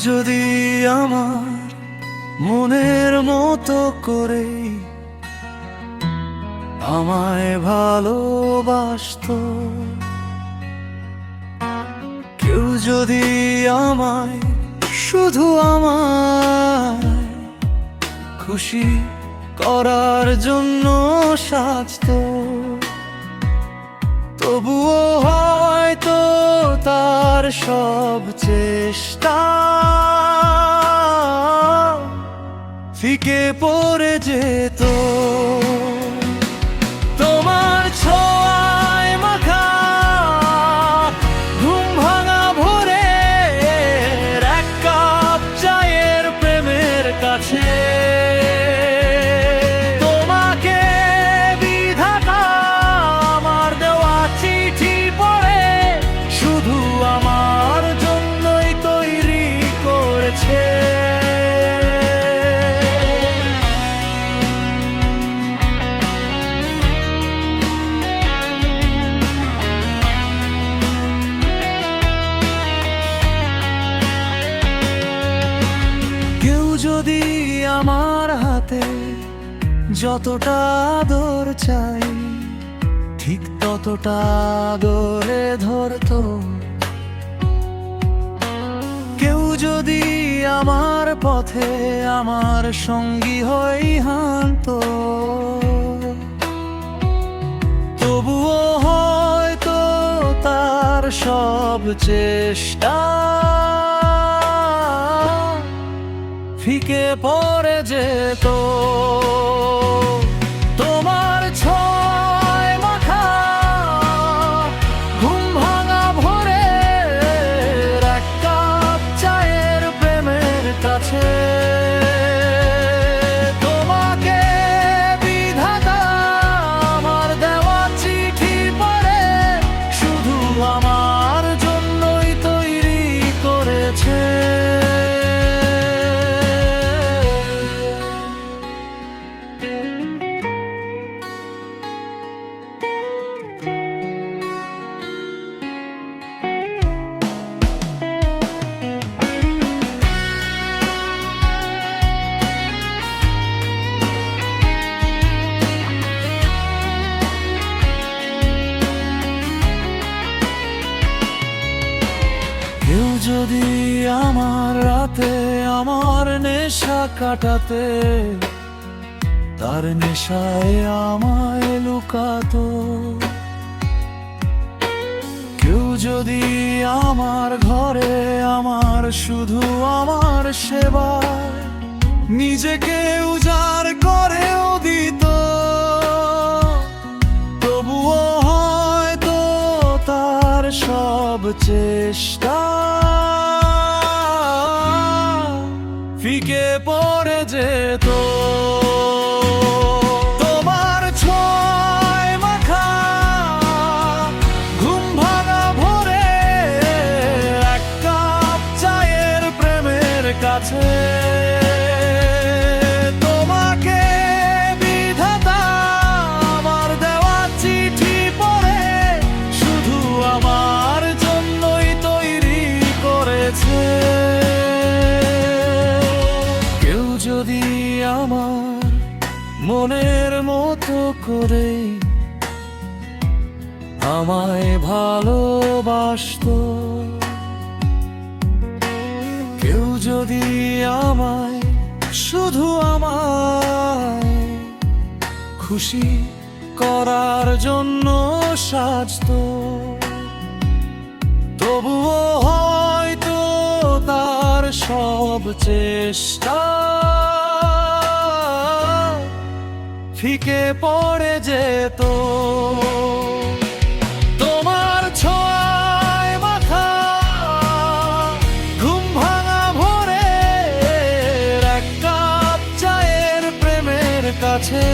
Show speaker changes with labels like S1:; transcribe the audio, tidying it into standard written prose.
S1: যদি আমার মনের মতো করে আমায় ভালোবাসতো, কেউ যদি আমায় শুধু আমায় খুশি করার জন্য সাজতো, তবুও হয়তো তার সব চেষ্টা ফিকে পড়ে যেত। তোমার ছোঁয়ায় মাখা ঘুম ভাঙা ভোরের এক কাপ চায়ের প্রেমের কাছে তোমাকে বিধাতা আমার দেওয়া চিঠি পড়ে শুধু আমার জন্যই তৈরি করেছে। যদি আমার হাতে যতটা আদর চাই ঠিক ততটা আদরে ধরতো, কেউ যদি আমার পথে আমার সঙ্গী হয়ে হাঁটতো, তবুও হয়তো তার সব চেষ্টা ফিকে পড়ে যেত। তোমার ছোঁয়ায় মাখা ঘুম ভাঙা ভোরের এক কাপ চায়ের প্রেমের কাছে তোমাকে বিধাতা আমার দেওয়া চিঠি পড়ে শুধু আমার জন্যই তৈরি করেছে। কেউ যদি আমার রাতে আমার নেশা কাটাতে তার নেশায় আমায় লুকাতো, কেউ যদি আমার ঘরে আমার শুধু আমার সেবায় নিজেকে উজাড় করেও দিত, তবুও হয়তো তার সব চেষ্টা ফিকে পড়ে যেত। তোমার ছোঁয়ায় মাখা ঘুম ভাঙা ভোরের এক কাপ চায়ের প্রেমের কাছে তোমাকে বিধাতা আমার দেওয়া চিঠি পড়ে শুধু আমার জন্যই তৈরি করেছে। কেউ যদি আমার মনের মতো করে আমায় ভালোবাসতো, কেউ যদি আমায় শুধু আমায় খুশি করার জন্য সাজতো, তবুও হয়তো তার সব চেষ্টা ফিকে পড়ে যেত। তোমার ছোঁয়ায় মাখা ঘুম ভাঙা ভোরের এক কাপ চায়ের প্রেমের কাছে